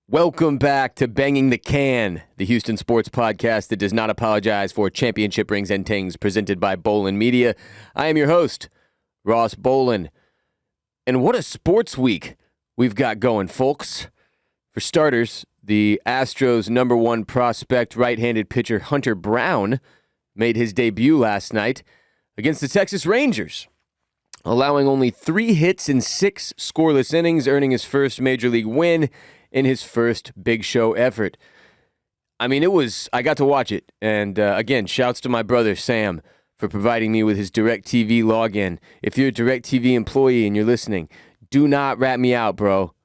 Welcome back to Banging the Can, the Houston sports podcast that does not apologize for championship rings and tings, presented by Bolen Media. I am your host, Ross Bolen. And what a sports week we've got going, folks. For starters, the Astros' number one prospect, right-handed pitcher Hunter Brown, made his debut last night against the Texas Rangers, allowing only 3 hits in 6 scoreless innings, earning his first Major League win in his first big show effort. I mean, I got to watch it. And again, shouts to my brother, Sam, for providing me with his DirecTV login. If you're a DirecTV employee and you're listening, do not rat me out, bro.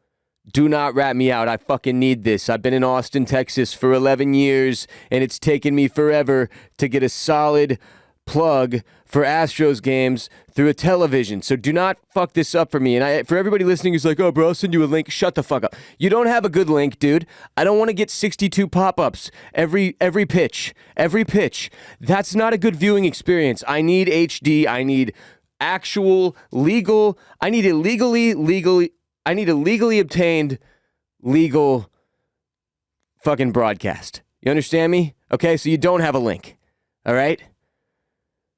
Do not rat me out. I fucking need this. I've been in Austin, Texas for 11 years, and it's taken me forever to get a solid plug for Astros games through a television. So do not fuck this up for me. And for everybody listening who's like, oh, bro, I'll send you a link. Shut the fuck up. You don't have a good link, dude. I don't want to get 62 pop-ups every pitch. Every pitch. That's not a good viewing experience. I need HD. I need actual legal. I need a legally obtained legal fucking broadcast. You understand me? Okay, so you don't have a link. All right?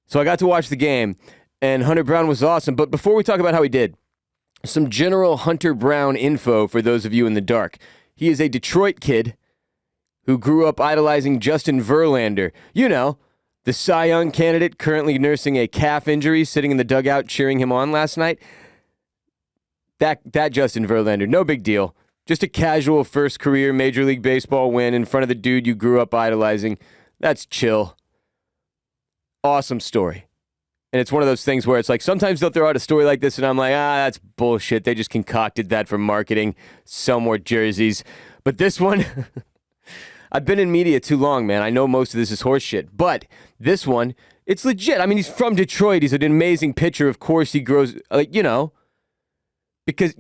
So I got to watch the game, and Hunter Brown was awesome. But before we talk about how he did, some general Hunter Brown info for those of you in the dark. He is a Detroit kid who grew up idolizing Justin Verlander. You know, the Cy Young candidate currently nursing a calf injury, sitting in the dugout cheering him on last night. That Justin Verlander, no big deal. Just a casual first career Major League Baseball win in front of the dude you grew up idolizing. That's chill. Awesome story. And it's one of those things where it's like, sometimes they'll throw out a story like this and I'm like, that's bullshit. They just concocted that for marketing, sell more jerseys. But this one, I've been in media too long, man. I know most of this is horse shit. But this one, it's legit. I mean, he's from Detroit. He's an amazing pitcher. Of course, he grows, because,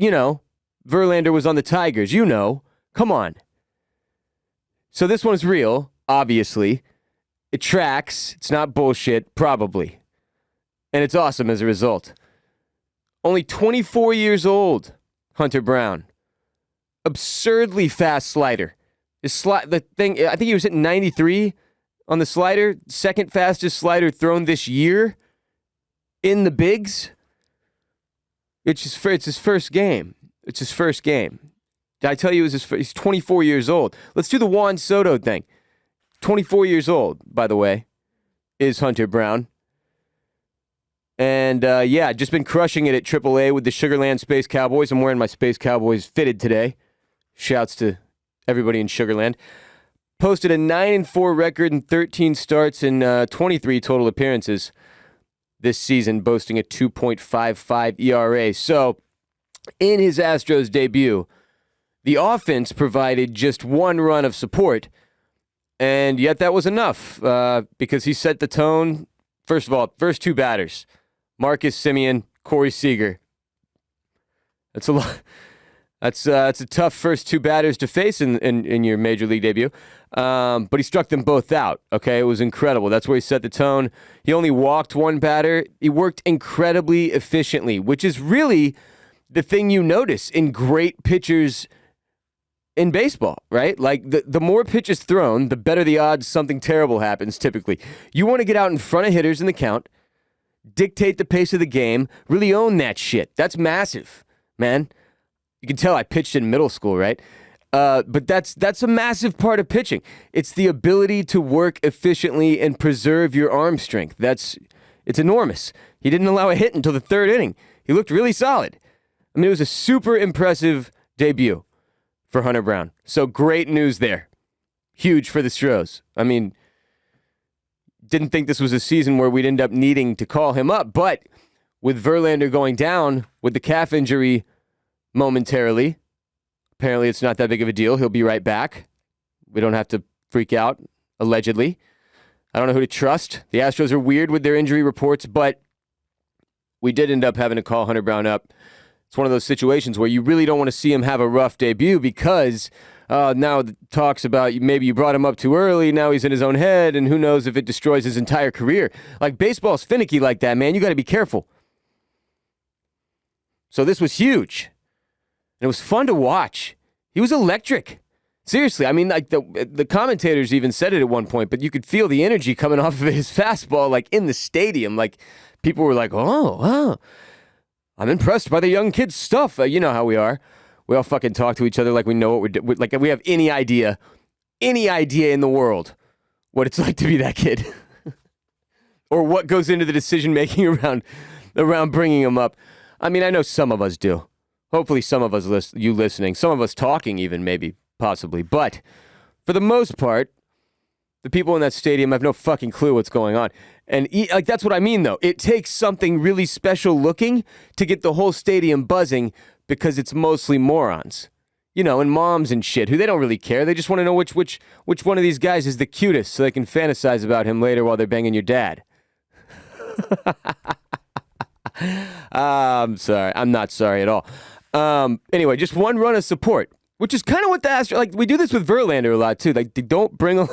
Verlander was on the Tigers. Come on. So this one's real, obviously. It tracks. It's not bullshit, probably. And it's awesome as a result. Only 24 years old, Hunter Brown. Absurdly fast slider. I think he was hitting 93 on the slider. Second fastest slider thrown this year in the bigs. It's his first game. It's his first game. Did I tell you he's 24 years old? Let's do the Juan Soto thing. 24 years old, by the way, is Hunter Brown. And, just been crushing it at AAA with the Sugarland Space Cowboys. I'm wearing my Space Cowboys fitted today. Shouts to everybody in Sugarland. Posted a 9-4 record and 13 starts in 23 total appearances this season, boasting a 2.55 ERA. So, in his Astros debut, the offense provided just 1 run of support. And yet that was enough because he set the tone. First of all, first 2 batters, Marcus Semien, Corey Seager. That's a lot. That's a tough first 2 batters to face in your Major League debut. But he struck them both out. Okay, it was incredible. That's where he set the tone. He only walked 1 batter. He worked incredibly efficiently, which is really the thing you notice in great pitchers in baseball, right? Like, the more pitches thrown, the better the odds something terrible happens, typically. You want to get out in front of hitters in the count, dictate the pace of the game, really own that shit. That's massive, man. You can tell I pitched in middle school, right? But that's a massive part of pitching. It's the ability to work efficiently and preserve your arm strength. It's enormous. He didn't allow a hit until the 3rd inning. He looked really solid. I mean, it was a super impressive debut for Hunter Brown. So great news there. Huge for the Astros. I mean, didn't think this was a season where we'd end up needing to call him up, but with Verlander going down with the calf injury momentarily, apparently it's not that big of a deal. He'll be right back. We don't have to freak out, allegedly. I don't know who to trust. The Astros are weird with their injury reports, but we did end up having to call Hunter Brown up. It's one of those situations where you really don't want to see him have a rough debut because now the talks about maybe you brought him up too early, now he's in his own head, and who knows if it destroys his entire career. Like, baseball's finicky like that, man. You got to be careful. So this was huge. And it was fun to watch. He was electric. Seriously, I mean, like the commentators even said it at one point, but you could feel the energy coming off of his fastball, like in the stadium. Like people were like, "Oh, wow, I'm impressed by the young kid's stuff." You know how we are. We all fucking talk to each other like we know what we're doing. Like we have any idea in the world what it's like to be that kid, or what goes into the decision making around bringing him up. I mean, I know some of us do. Hopefully, some of us you listening, some of us talking, even maybe. Possibly. But for the most part, the people in that stadium have no fucking clue what's going on. And like that's what I mean, though. It takes something really special looking to get the whole stadium buzzing because it's mostly morons. You know, and moms and shit who they don't really care. They just want to know which one of these guys is the cutest so they can fantasize about him later while they're banging your dad. I'm sorry. I'm not sorry at all. Anyway, just one run of support. Which is kind of what the Astros, like, we do this with Verlander a lot, too. Like, they don't bring,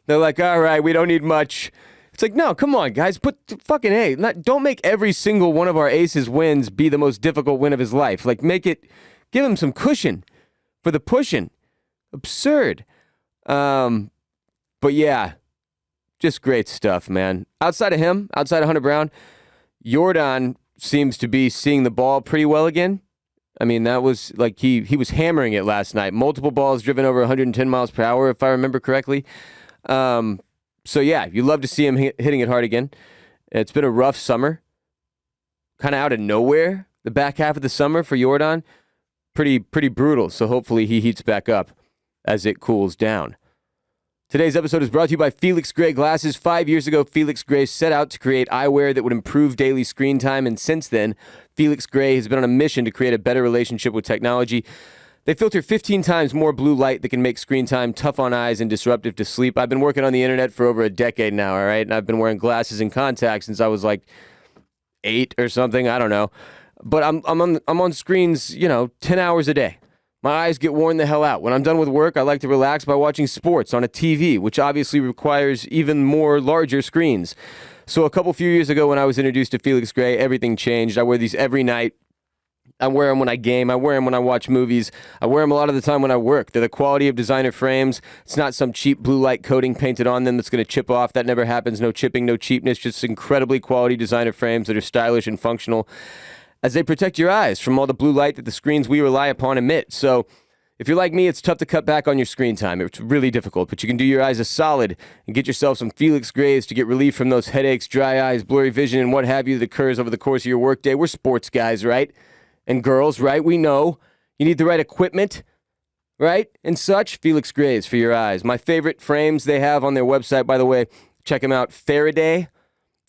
they're like, all right, we don't need much. It's like, no, come on, guys, put fucking A. Don't make every single one of our aces wins be the most difficult win of his life. Like, give him some cushion for the pushing. Absurd. But yeah, just great stuff, man. Outside of him, outside of Hunter Brown, Jordan seems to be seeing the ball pretty well again. I mean, that was like he was hammering it last night. Multiple balls driven over 110 miles per hour, if I remember correctly. So, yeah, you love to see him hitting it hard again. It's been a rough summer. Kind of out of nowhere, the back half of the summer for Jordan. Pretty brutal, so hopefully he heats back up as it cools down. Today's episode is brought to you by Felix Gray Glasses. 5 years ago, Felix Gray set out to create eyewear that would improve daily screen time, and since then, Felix Gray has been on a mission to create a better relationship with technology. They filter 15 times more blue light that can make screen time tough on eyes and disruptive to sleep. I've been working on the internet for over a decade now, all right? And I've been wearing glasses and contacts since I was like 8 or something. I don't know. But I'm on screens, 10 hours a day. My eyes get worn the hell out. When I'm done with work, I like to relax by watching sports on a TV, which obviously requires even more larger screens. So a few years ago when I was introduced to Felix Gray, everything changed. I wear these every night. I wear them when I game. I wear them when I watch movies. I wear them a lot of the time when I work. They're the quality of designer frames. It's not some cheap blue light coating painted on them that's going to chip off. That never happens. No chipping, no cheapness. Just incredibly quality designer frames that are stylish and functional as they protect your eyes from all the blue light that the screens we rely upon emit. So if you're like me, it's tough to cut back on your screen time. It's really difficult, but you can do your eyes a solid and get yourself some Felix Grays to get relief from those headaches, dry eyes, blurry vision, and what have you that occurs over the course of your workday. We're sports guys, right? And girls, right? We know you need the right equipment, right? And such. Felix Grays for your eyes. My favorite frames they have on their website, by the way, check them out. Faraday,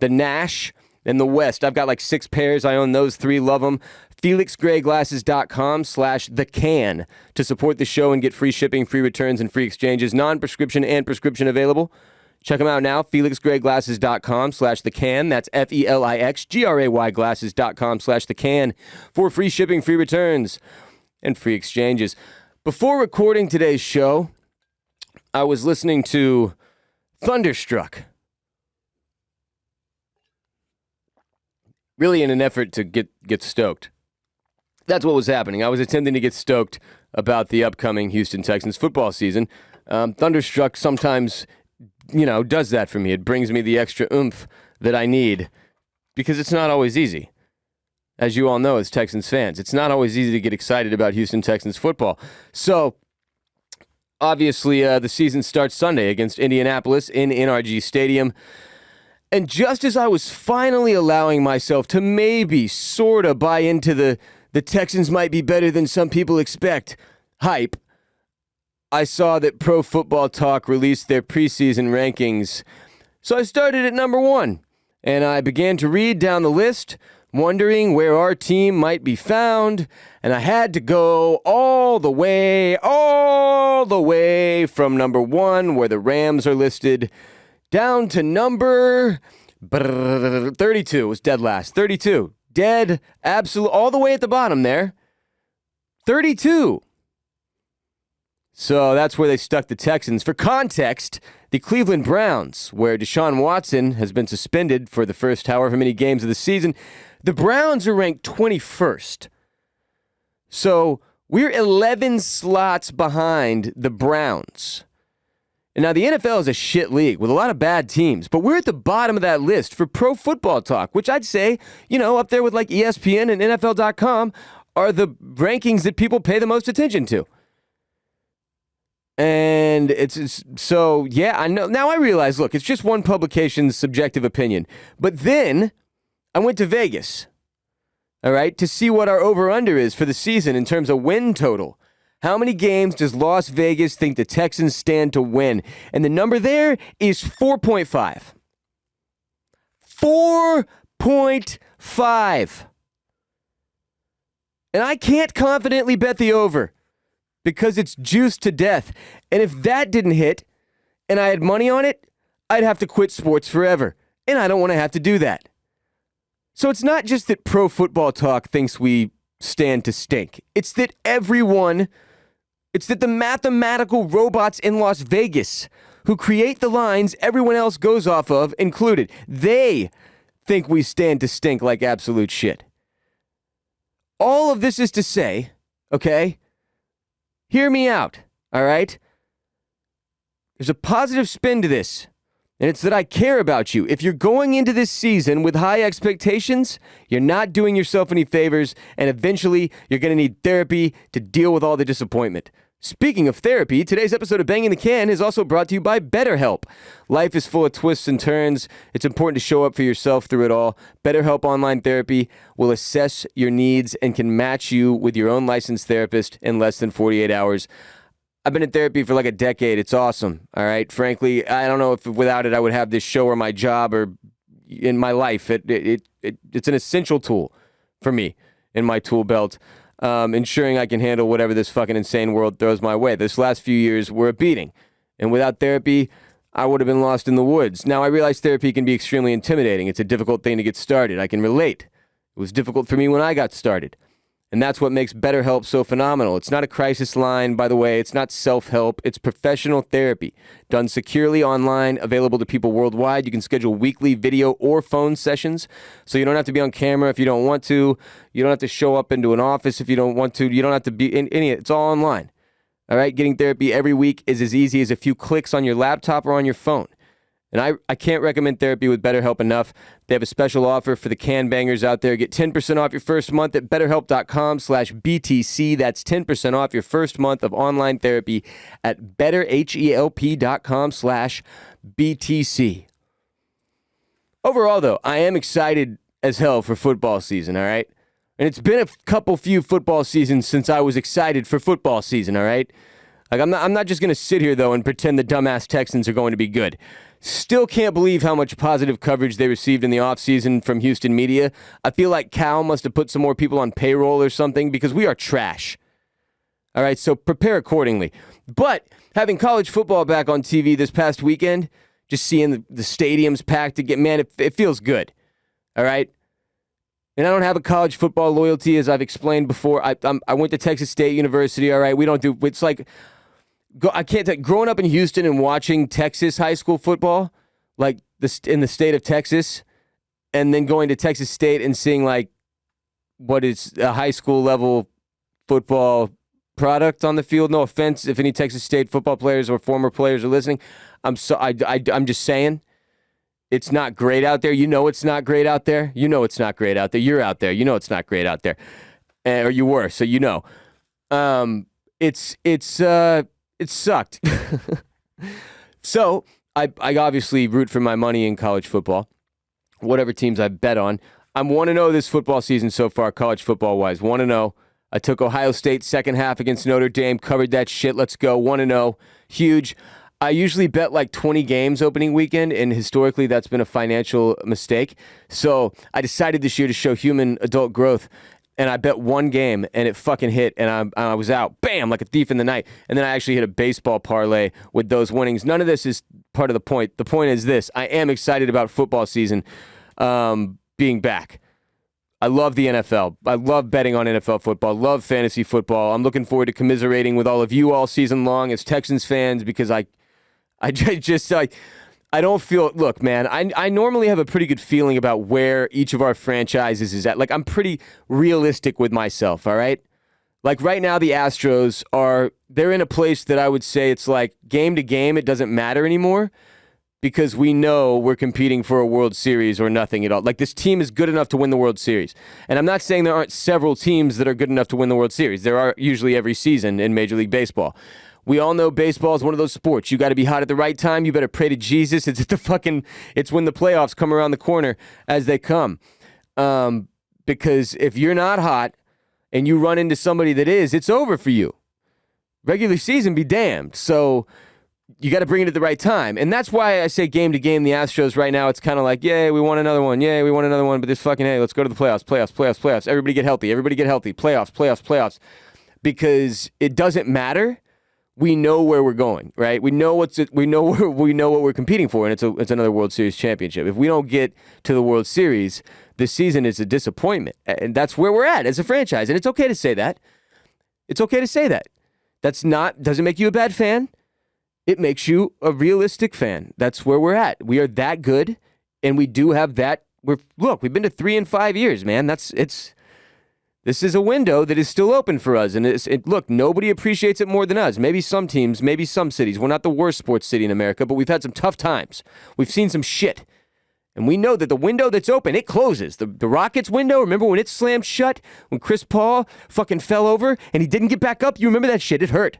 the Nash, and the West. I've got like 6 pairs. I own those 3. Love them. FelixGrayGlasses.com/thecan to support the show and get free shipping, free returns, and free exchanges. Non-prescription and prescription available. Check them out now. FelixGrayGlasses.com/thecan. That's FelixGray Glasses.com/thecan for free shipping, free returns, and free exchanges. Before recording today's show, I was listening to Thunderstruck. Really in an effort to get stoked. That's what was happening. I was attempting to get stoked about the upcoming Houston Texans football season. Thunderstruck sometimes, does that for me. It brings me the extra oomph that I need because it's not always easy. As you all know as Texans fans, it's not always easy to get excited about Houston Texans football. So, obviously, the season starts Sunday against Indianapolis in NRG Stadium. And just as I was finally allowing myself to maybe sort of buy into the Texans might be better than some people expect hype, I saw that Pro Football Talk released their preseason rankings. So I started at number 1, and I began to read down the list, wondering where our team might be found, and I had to go all the way from number 1, where the Rams are listed, down to number 32. It was dead last. 32. Dead, absolute, all the way at the bottom there. 32. So that's where they stuck the Texans. For context, the Cleveland Browns, where Deshaun Watson has been suspended for the first however many games of the season, the Browns are ranked 21st. So We're 11 slots behind the Browns. And now the NFL is a shit league with a lot of bad teams, but we're at the bottom of that list for Pro Football Talk, which I'd say, up there with like ESPN and NFL.com are the rankings that people pay the most attention to. And I know. Now I realize, look, it's just one publication's subjective opinion. But then I went to Vegas, all right, to see what our over-under is for the season in terms of win total. How many games does Las Vegas think the Texans stand to win? And the number there is 4.5. 4.5. And I can't confidently bet the over because it's juiced to death. And if that didn't hit and I had money on it, I'd have to quit sports forever. And I don't want to have to do that. So it's not just that Pro Football Talk thinks we stand to stink. It's that the mathematical robots in Las Vegas who create the lines everyone else goes off of included. They think we stand to stink like absolute shit. All of this is to say, okay, hear me out, all right? There's a positive spin to this, and it's that I care about you. If you're going into this season with high expectations, you're not doing yourself any favors, and eventually you're going to need therapy to deal with all the disappointment. Speaking of therapy, today's episode of Banging the Can is also brought to you by BetterHelp. Life is full of twists and turns. It's important to show up for yourself through it all. BetterHelp Online Therapy will assess your needs and can match you with your own licensed therapist in less than 48 hours. I've been in therapy for like a decade. It's awesome, all right? Frankly, I don't know if without it I would have this show or my job or in my life. It's an essential tool for me in my tool belt. Ensuring I can handle whatever this fucking insane world throws my way. This last few years were a beating. And without therapy, I would have been lost in the woods. Now, I realize therapy can be extremely intimidating. It's a difficult thing to get started. I can relate. It was difficult for me when I got started. And that's what makes BetterHelp so phenomenal. It's not a crisis line, by the way. It's not self-help. It's professional therapy done securely online, available to people worldwide. You can schedule weekly video or phone sessions, so you don't have to be on camera if you don't want to. You don't have to show up into an office if you don't want to. You don't have to be in any. It's all online. All right? Getting therapy every week is as easy as a few clicks on your laptop or on your phone. And I can't recommend therapy with BetterHelp enough. They have a special offer for the can bangers out there. Get 10% off your first month at betterhelp.com/BTC. That's 10% off your first month of online therapy at betterhelp.com/BTC. Overall, though, I am excited as hell for football season, all right? And it's been a few football seasons since I was excited for football season, all right? Like, I'm not just going to sit here, though, and pretend the dumbass Texans are going to be good. Still can't believe how much positive coverage they received in the offseason from Houston media. I feel like Cal must have put some more people on payroll or something because we are trash. All right, so prepare accordingly. But having college football back on TV this past weekend, just seeing the stadiums packed again, man, it feels good. All right? And I don't have a college football loyalty, as I've explained before. I went to Texas State University, all right? It's like... I can't take growing up in Houston and watching Texas high school football, like in the state of Texas, and then going to Texas State and seeing like what is a high school level football product on the field. No offense if any Texas State football players or former players are listening. I'm just saying it's not great out there. You know it's not great out there. You know it's not great out there. You're out there. You know it's not great out there, or you were, so you know. It sucked. So I obviously root for my money in college football, whatever teams I bet on. I'm 1-0 this football season so far, college football-wise. 1-0. I took Ohio State second half against Notre Dame, covered that shit. Let's go. 1-0. Huge. I usually bet like 20 games opening weekend, and historically that's been a financial mistake. So I decided this year to show human adult growth. And I bet one game, and it fucking hit, and I was out, bam, like a thief in the night. And then I actually hit a baseball parlay with those winnings. None of this is part of the point. The point is this. I am excited about football season being back. I love the NFL. I love betting on NFL football. I love fantasy football. I'm looking forward to commiserating with all of you all season long as Texans fans because I just like... I don't feel, look, man, I normally have a pretty good feeling about where each of our franchises is at. Like, I'm pretty realistic with myself, all right? Like right now, the Astros they're in a place that I would say it's like game to game, it doesn't matter anymore because we know we're competing for a World Series or nothing at all. Like this team is good enough to win the World Series. And I'm not saying there aren't several teams that are good enough to win the World Series. There are usually every season in Major League Baseball. We all know baseball is one of those sports. You got to be hot at the right time. You better pray to Jesus. It's when the playoffs come around the corner as they come. Because if you're not hot, and you run into somebody that is, it's over for you. Regular season be damned. So you got to bring it at the right time. And that's why I say game to game, the Astros right now, it's kind of like, yay, we won another one. Yay, we won another one. But this fucking, hey, let's go to the playoffs. Everybody get healthy. Playoffs. Because it doesn't matter. We know where we're going, right? We know what we're competing for, and it's another World Series championship. If we don't get to the World Series, this season is a disappointment, and that's where we're at as a franchise. And it's okay to say that. It's okay to say that. Doesn't make you a bad fan. It makes you a realistic fan. That's where we're at. We are that good, and we do have that. We've been to 3 in 5 years, man. This is a window that is still open for us. And look, nobody appreciates it more than us. Maybe some teams, maybe some cities. We're not the worst sports city in America, but we've had some tough times. We've seen some shit. And we know that the window that's open, it closes. The Rockets window, remember when it slammed shut? When Chris Paul fucking fell over and he didn't get back up? You remember that shit? It hurt.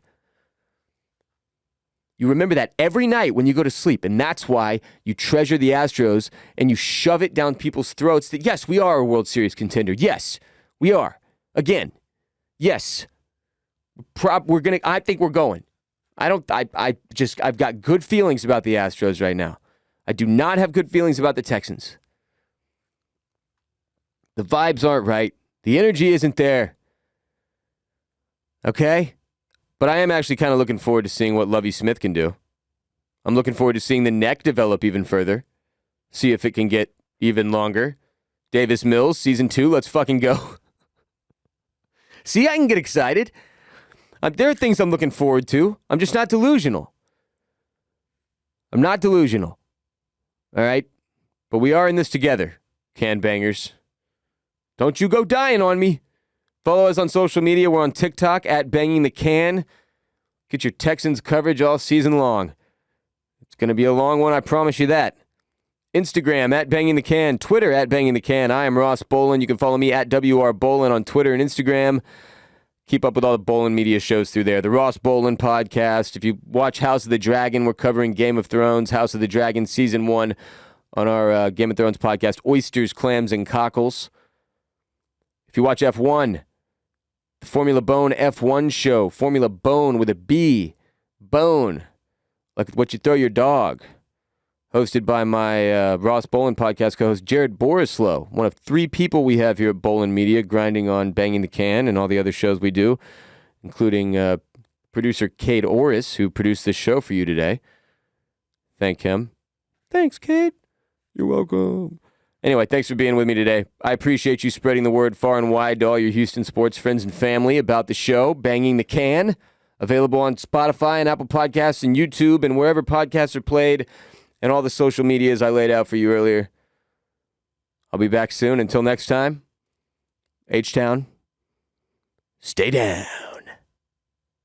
You remember that every night when you go to sleep. And that's why you treasure the Astros and you shove it down people's throats that, yes, we are a World Series contender. Yes. We are. Again. Yes. I think we're going. I've got good feelings about the Astros right now. I do not have good feelings about the Texans. The vibes aren't right. The energy isn't there. Okay? But I am actually kind of looking forward to seeing what Lovie Smith can do. I'm looking forward to seeing the neck develop even further. See if it can get even longer. Davis Mills, season 2, let's fucking go. See, I can get excited. There are things I'm looking forward to. I'm just not delusional. I'm not delusional. All right? But we are in this together, can bangers. Don't you go dying on me. Follow us on social media. We're on TikTok at Banging the Can. Get your Texans coverage all season long. It's going to be a long one, I promise you that. Instagram at Banging the Can. Twitter at Banging the Can. I am Ross Bolen. You can follow me at WR Bolen on Twitter and Instagram. Keep up with all the Bolen media shows through there. The Ross Bolen podcast. If you watch House of the Dragon, we're covering Game of Thrones, House of the Dragon Season 1 on our Game of Thrones podcast, Oysters, Clams, and Cockles. If you watch F1, the Formula Bone F1 show, Formula Bone with a B, Bone, like what you throw your dog, hosted by my Ross Bolen podcast co-host Jared Borislow, one of 3 people we have here at Bolen Media, grinding on Banging the Can and all the other shows we do, including producer Cade Orris, who produced this show for you today. Thank him. Thanks, Cade. You're welcome. Anyway, thanks for being with me today. I appreciate you spreading the word far and wide to all your Houston sports friends and family about the show, Banging the Can, available on Spotify and Apple Podcasts and YouTube and wherever podcasts are played, and all the social medias I laid out for you earlier. I'll be back soon. Until next time, H-Town, stay down.